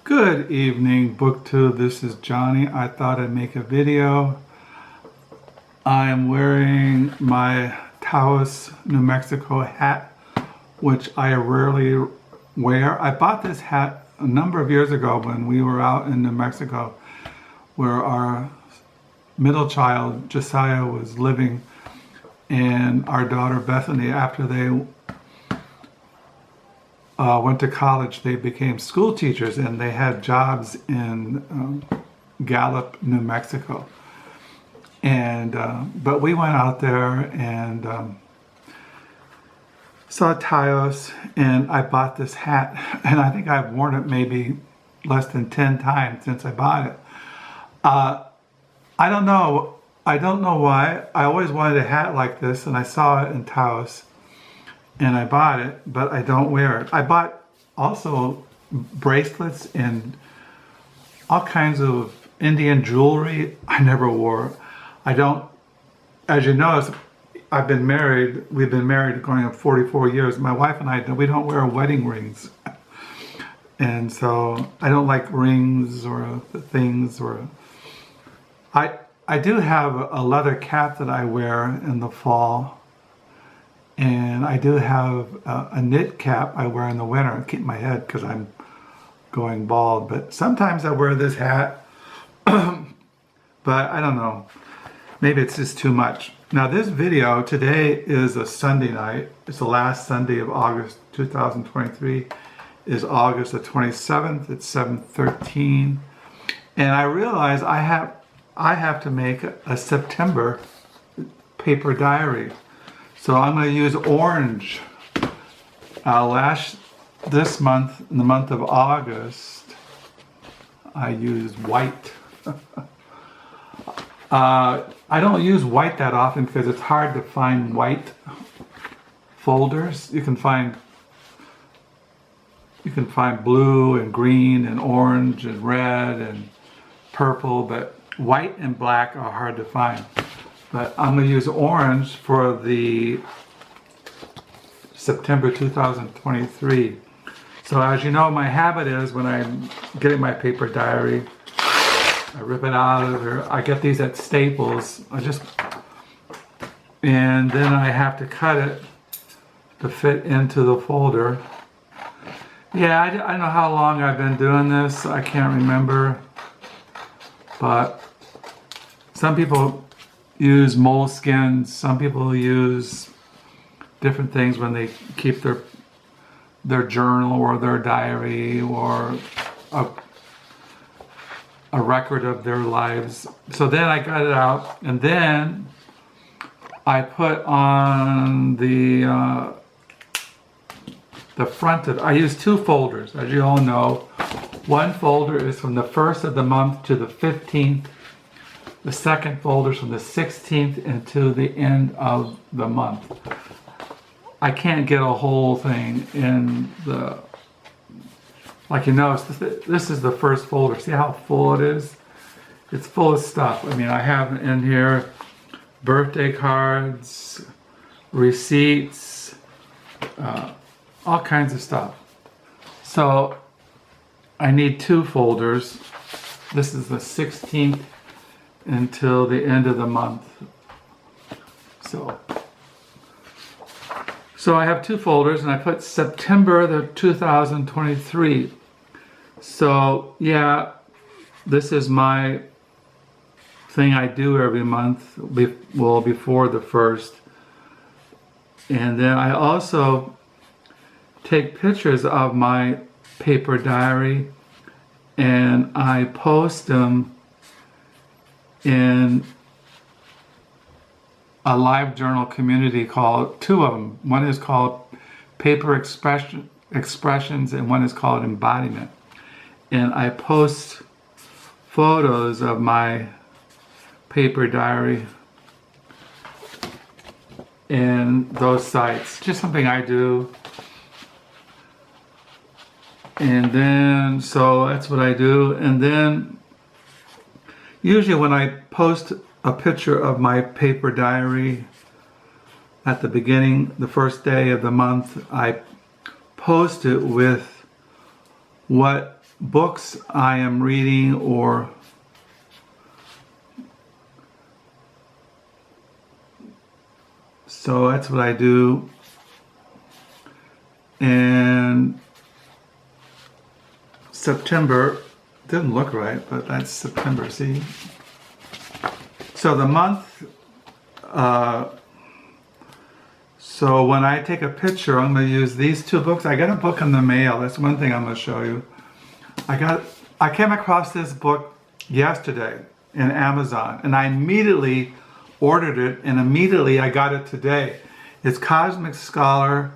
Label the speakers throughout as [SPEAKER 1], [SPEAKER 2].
[SPEAKER 1] Good evening, BookTube. This is Johnny. I thought I'd make a video. I am wearing my Taos, New Mexico hat, which I rarely wear. I bought this hat a number of years ago when we were out in New Mexico, where our middle child, Josiah, was living, and our daughter, Bethany, after they went to college, they became school teachers, and they had jobs in Gallup, New Mexico. And but we went out there and saw Taos, and I bought this hat, and I think I've worn it maybe less than 10 times since I bought it. I don't know why. I always wanted a hat like this, and I saw it in Taos, and I bought it, but I don't wear it. I bought also bracelets and all kinds of Indian jewelry. I never wore. I don't, as you notice, we've been married going on 44 years. My wife and I, we don't wear wedding rings. And so I don't like rings or things, or I do have a leather cap that I wear in the fall. And I do have a knit cap I wear in the winter to keep my head because I'm going bald. But sometimes I wear this hat, but I don't know. Maybe it's just too much. Now this video, today is a Sunday night. It's the last Sunday of August 2023. Is August the 27th. It's 7:13. And I realize I have to make a September paper diary. So I'm going to use orange. This month, in the month of August, I used white. I don't use white that often because it's hard to find white folders. You can find blue and green and orange and red and purple, but white and black are hard to find. But I'm going to use orange for the September 2023. So as you know, my habit is when I'm getting my paper diary, I rip it out of there. I get these at Staples. And then I have to cut it to fit into the folder. Yeah, I don't know how long I've been doing this. I can't remember. But some people use moleskins. Some people use different things when they keep their journal or their diary or a record of their lives. So then I got it out, and then I put on the front of. I use two folders, as you all know. One folder is from the 1st of the month to the 15th. The second folder is from the 16th into the end of the month. I can't get a whole thing in the, like you notice, this is the first folder. See how full it is? It's full of stuff. I mean, I have in here birthday cards, receipts, all kinds of stuff. So I need two folders. This is the 16th until the end of the month. So I have two folders, and I put September the 2023. So yeah, this is my thing I do every month, before the 1st. And then I also take pictures of my paper diary, and I post them in a live journal community called, two of them. One is called Paper Expressions, and one is called Embodiment. And I post photos of my paper diary in those sites. Just something I do. And then, so that's what I do. And then usually when I post a picture of my paper diary at the beginning, the first day of the month, I post it with what books I am reading, or so that's what I do. And September, didn't look right, but that's September, see? So the month, so when I take a picture, I'm going to use these two books. I got a book in the mail. That's one thing I'm going to show you. I came across this book yesterday in Amazon, and I immediately ordered it, and immediately I got it today. It's Cosmic Scholar,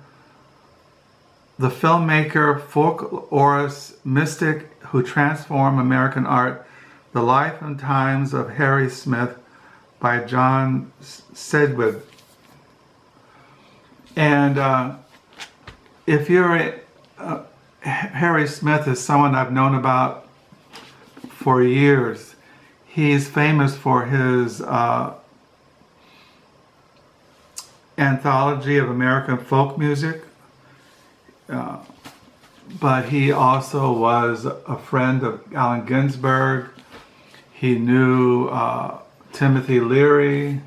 [SPEAKER 1] the filmmaker, folkorist, mystic who transformed American art, The Life and Times of Harry Smith by John Szwed. And if you're Harry Smith is someone I've known about for years. He's famous for his anthology of American folk music, but he also was a friend of Allen Ginsberg. He knew Timothy Leary.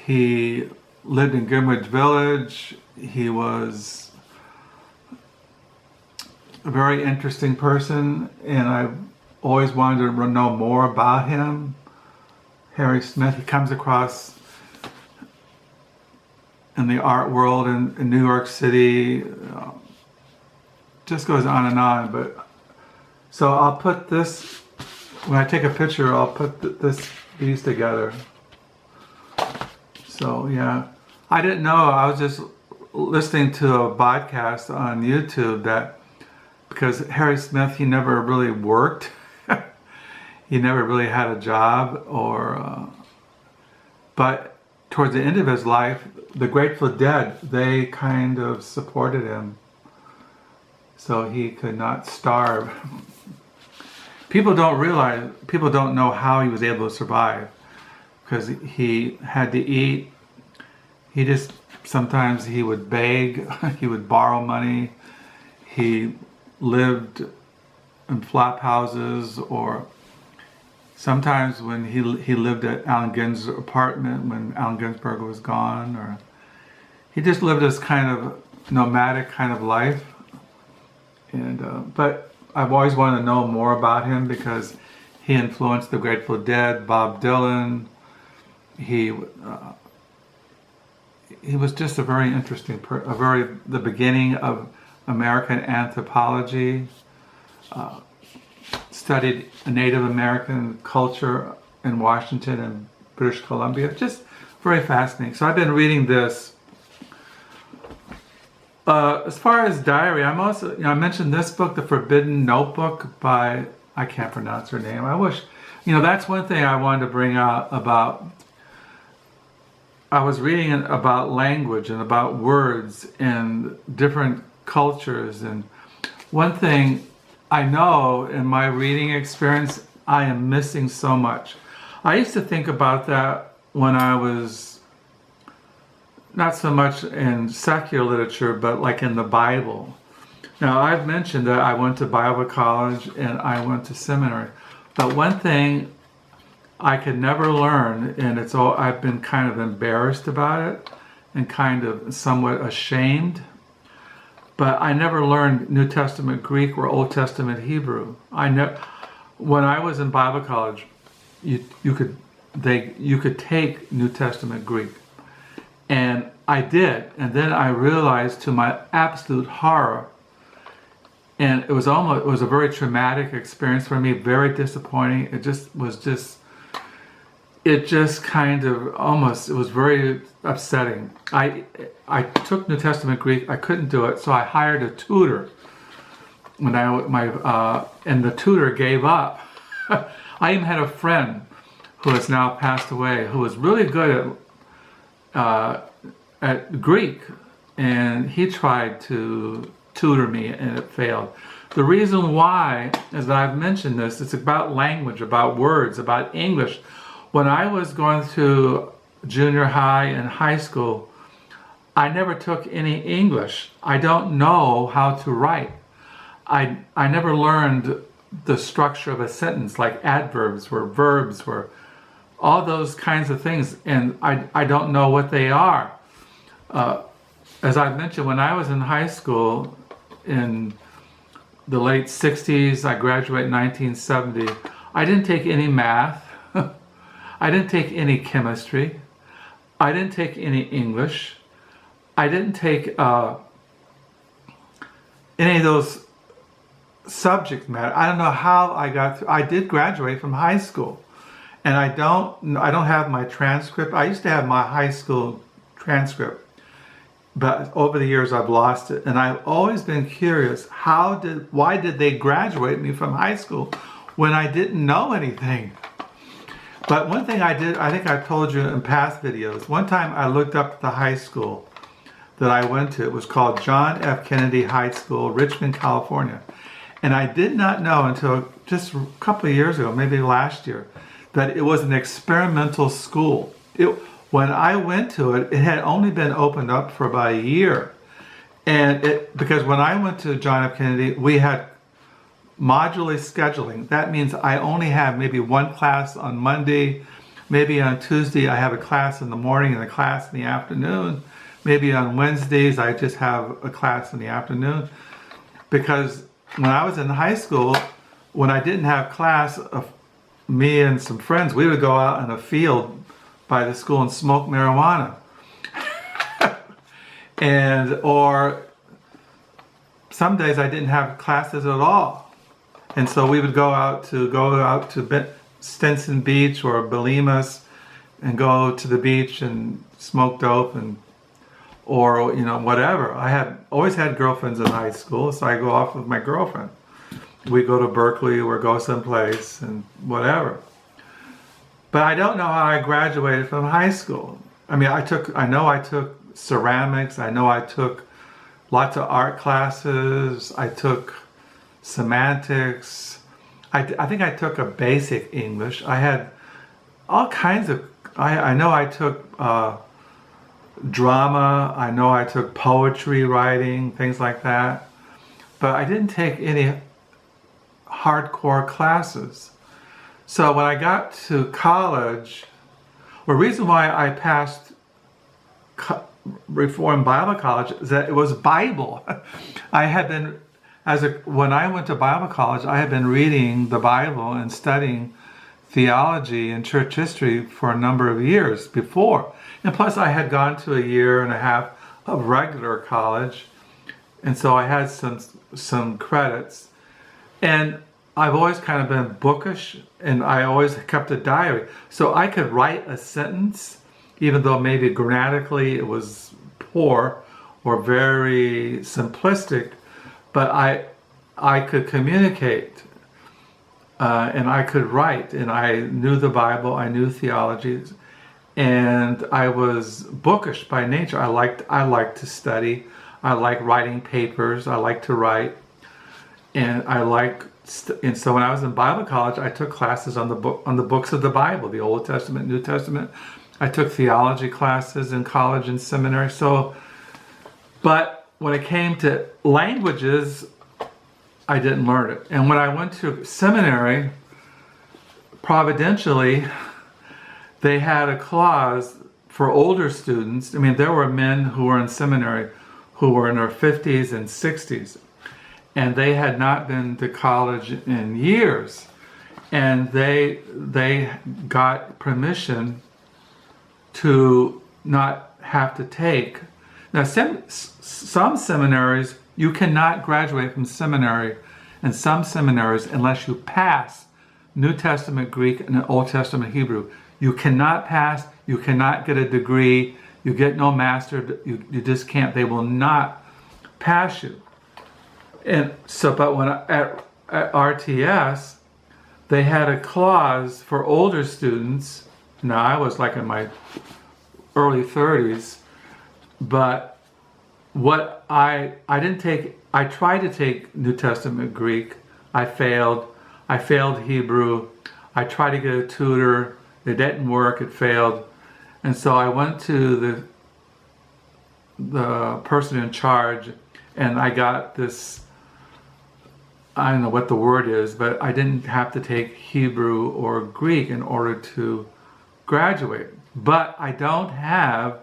[SPEAKER 1] He lived in Greenwich Village. He was a very interesting person, and I always wanted to know more about him. Harry Smith, he comes across in the art world in New York City, just goes on and on. But so I'll put this, when I take a picture, I'll put these together. So yeah, I didn't know, I was just listening to a podcast on YouTube that, because Harry Smith, he never really worked. He never really had a job, but towards the end of his life, the Grateful Dead, they kind of supported him so he could not starve. People don't know how he was able to survive, because he had to eat. He just, sometimes he would beg, he would borrow money. He lived in flop houses, or sometimes when he lived at Allen Ginsberg's apartment when Allen Ginsberg was gone, or he just lived this kind of nomadic kind of life. And but I've always wanted to know more about him because he influenced the Grateful Dead, Bob Dylan. He was just a very interesting the beginning of American anthropology. Studied Native American culture in Washington and British Columbia. Just very fascinating. So I've been reading this. As far as diary, I'm also, I mentioned this book, The Forbidden Notebook by, I can't pronounce her name. I wish, that's one thing I wanted to bring out about, I was reading about language and about words in different cultures, and one thing I know in my reading experience, I am missing so much. I used to think about that when I was not so much in secular literature, but like in the Bible. Now, I've mentioned that I went to Bible college and I went to seminary, but one thing I could never learn, and I've been kind of embarrassed about it and kind of somewhat ashamed, but I never learned New Testament Greek or Old Testament Hebrew. When I was in Bible college, you could take New Testament Greek, and I did. And then I realized, to my absolute horror, and it was a very traumatic experience for me, very disappointing. It was very upsetting. I took New Testament Greek, I couldn't do it, so I hired a tutor. And the tutor gave up. I even had a friend who has now passed away, who was really good at Greek, and he tried to tutor me, and it failed. The reason why, as I've mentioned this, it's about language, about words, about English. When I was going through junior high and high school, I never took any English. I don't know how to write. I never learned the structure of a sentence, like adverbs or verbs or all those kinds of things, and I don't know what they are. As I mentioned, when I was in high school in the late 60s, I graduated in 1970, I didn't take any math, I didn't take any chemistry, I didn't take any English, I didn't take any of those subject matter. I don't know how I got through. I did graduate from high school, and I don't have my transcript. I used to have my high school transcript, but over the years I've lost it. And I've always been curious, why did they graduate me from high school when I didn't know anything? But one thing I did, I think I've told you in past videos, one time I looked up the high school that I went to. It was called John F. Kennedy High School, Richmond, California. And I did not know until just a couple of years ago, maybe last year, that it was an experimental school. When I went to it, it had only been opened up for about a year. And because when I went to John F. Kennedy, we had modular scheduling. That means I only have maybe one class on Monday. Maybe on Tuesday I have a class in the morning and a class in the afternoon. Maybe on Wednesdays I just have a class in the afternoon. Because when I was in high school, when I didn't have class, me and some friends, we would go out in a field by the school and smoke marijuana. Or some days I didn't have classes at all. And so we would go out to Stinson Beach or Belimas and go to the beach and smoke dope or whatever. I always had girlfriends in high school, so I go off with my girlfriend. We go to Berkeley or go someplace and whatever. But I don't know how I graduated from high school. I mean, I know I took ceramics. I know I took lots of art classes. I took semantics. I think I took a basic English. I had all kinds of, I know I took drama. I know I took poetry writing, things like that. But I didn't take any hardcore classes. So when I got to college, the reason why I passed Reformed Bible College is that it was Bible. I had been, when I went to Bible college, I had been reading the Bible and studying theology and church history for a number of years before. And plus I had gone to a year and a half of regular college, and so I had some credits. And I've always kind of been bookish, and I always kept a diary. So I could write a sentence, even though maybe grammatically it was poor or very simplistic, but I could communicate, and I could write, and I knew the Bible, I knew theology, and I was bookish by nature. I liked to study, I like writing papers, I like to write, and and so when I was in Bible college, I took classes on the books of the Bible, the Old Testament, New Testament. I took theology classes in college and seminary. But when it came to languages, I didn't learn it. And when I went to seminary, providentially, they had a clause for older students. I mean, there were men who were in seminary who were in their 50s and 60s. And they had not been to college in years, and they got permission to not have to take. Now, some seminaries, you cannot graduate from seminary in some seminaries unless you pass New Testament Greek and Old Testament Hebrew. You cannot pass, you cannot get a degree, you get no master, you just can't, they will not pass you. And so, but when at RTS, they had a clause for older students. Now, I was like in my early 30s, but what I didn't take, I tried to take New Testament Greek. I failed Hebrew. I tried to get a tutor. It didn't work, it failed. And so I went to the person in charge, and I got this I don't know what the word is, but I didn't have to take Hebrew or Greek in order to graduate. But I don't have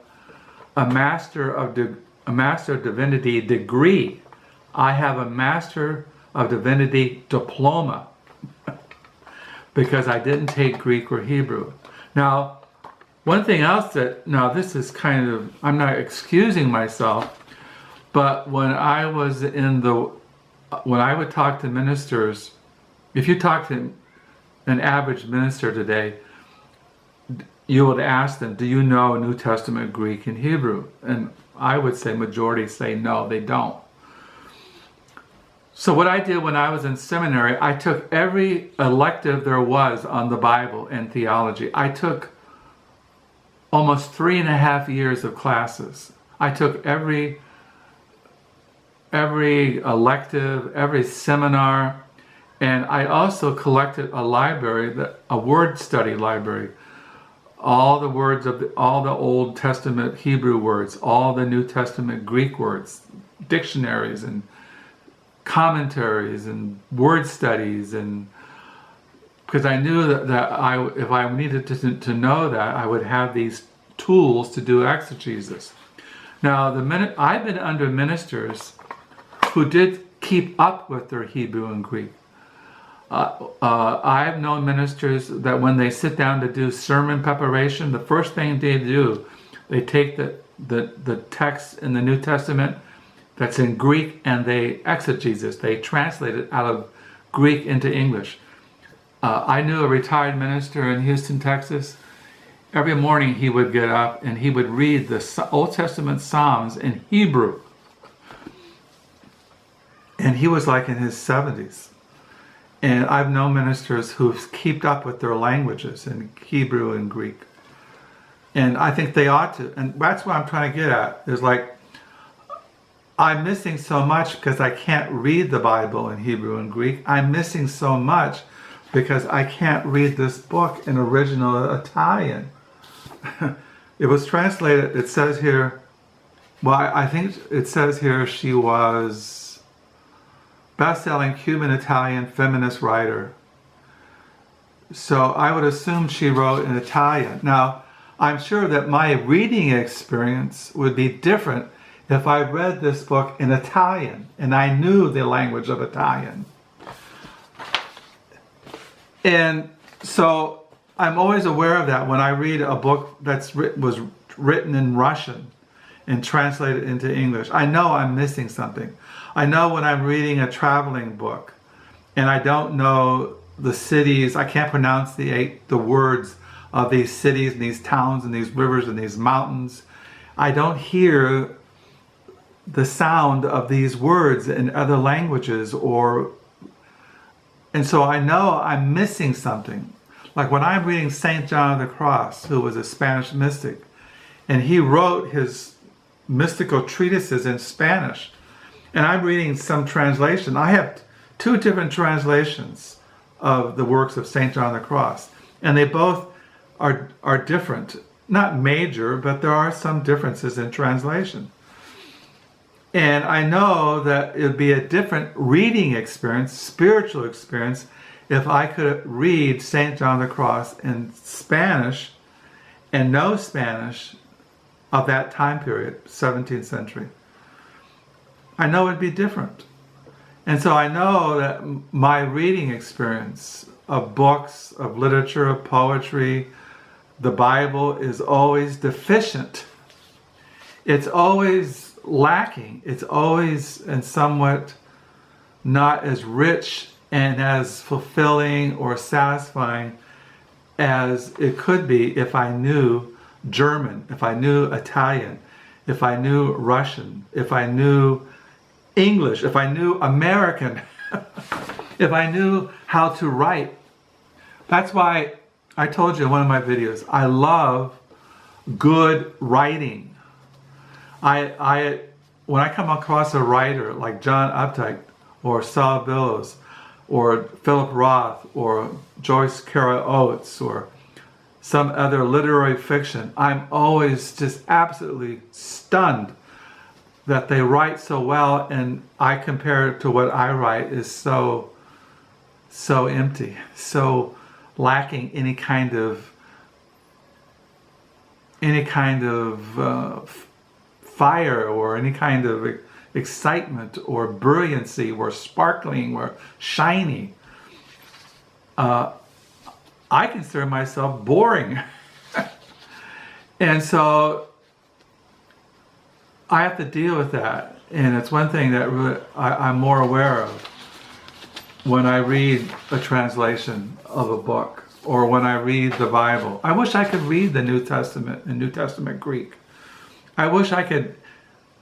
[SPEAKER 1] a Master of Divinity degree. I have a Master of Divinity diploma because I didn't take Greek or Hebrew. Now, one thing else now this is kind of, I'm not excusing myself, but when I would talk to ministers, if you talk to an average minister today, you would ask them, do you know New Testament Greek and Hebrew? And I would say majority say no, they don't. So what I did when I was in seminary, I took every elective there was on the Bible and theology. I took almost 3.5 years of classes. I took every elective, every seminar, and I also collected a library, a word study library. All the words of all the Old Testament Hebrew words, all the New Testament Greek words, dictionaries and commentaries and word studies, and because I knew that if I needed to know that, I would have these tools to do exegesis. Now, I've been under ministers who did keep up with their Hebrew and Greek. I've known ministers that when they sit down to do sermon preparation, the first thing they do, they take the text in the New Testament that's in Greek and they exegesis. They translate it out of Greek into English. I knew a retired minister in Houston, Texas. Every morning he would get up and he would read the Old Testament Psalms in Hebrew. And he was like in his 70s. And I've known ministers who've kept up with their languages in Hebrew and Greek. And I think they ought to. And that's what I'm trying to get at. Is like, I'm missing so much because I can't read the Bible in Hebrew and Greek. I'm missing so much because I can't read this book in original Italian. It was translated, it says here, well, I think it says here she was best-selling Cuban Italian feminist writer. So I would assume she wrote in Italian. Now, I'm sure that my reading experience would be different if I read this book in Italian and I knew the language of Italian. And so I'm always aware of that when I read a book that was written in Russian and translated into English. I know I'm missing something. I know when I'm reading a traveling book and I don't know the cities, I can't pronounce the words of these cities and these towns and these rivers and these mountains. I don't hear the sound of these words in other languages, and so I know I'm missing something. Like when I'm reading St. John of the Cross, who was a Spanish mystic, and he wrote his mystical treatises in Spanish, and I'm reading some translation. I have 2 different translations of the works of St. John of the Cross, and they both are different. Not major, but there are some differences in translation. And I know that it would be a different reading experience, spiritual experience, if I could read St. John of the Cross in Spanish and know Spanish of that time period, 17th century. I know it'd be different. And so I know that my reading experience of books, of literature, of poetry, the Bible is always deficient. It's always lacking. It's always and somewhat not as rich and as fulfilling or satisfying as it could be if I knew German, if I knew Italian, if I knew Russian, if I knew English, if I knew American, if I knew how to write. That's why I told you in one of my videos, I love good writing. When I come across a writer like John Updike or Saul Bellows or Philip Roth or Joyce Carol Oates or some other literary fiction, I'm always just absolutely stunned that they write so well, and I compare it to what I write is so empty, so lacking any kind of fire or any kind of excitement or brilliancy or sparkling or shiny. I consider myself boring. And so I have to deal with that. And it's one thing that really I'm more aware of when I read a translation of a book or when I read the Bible. I wish I could read the New Testament in New Testament Greek. I wish I could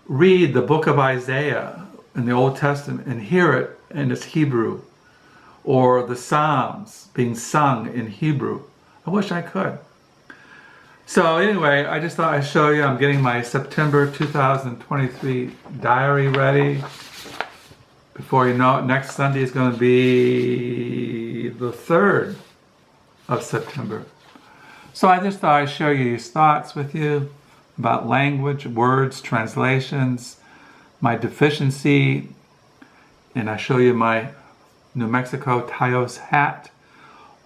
[SPEAKER 1] read the book of Isaiah in the Old Testament and hear it in its Hebrew, or the Psalms being sung in Hebrew. I wish I could. So anyway, I just thought I'd show you. I'm getting my September 2023 diary ready. Before you know it, next Sunday is going to be the 3rd of September. So I just thought I'd share you these thoughts with you about language, words, translations, my deficiency, and I show you my New Mexico Taos hat.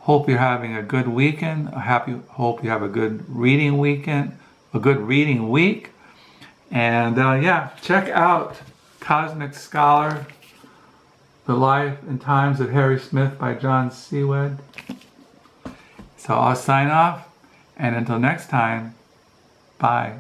[SPEAKER 1] Hope you're having a good weekend. I hope you have a good reading weekend, a good reading week. And yeah, check out Cosmic Scholar, The Life and Times of Harry Smith by John Szwed. So I'll sign off, and until next time, bye.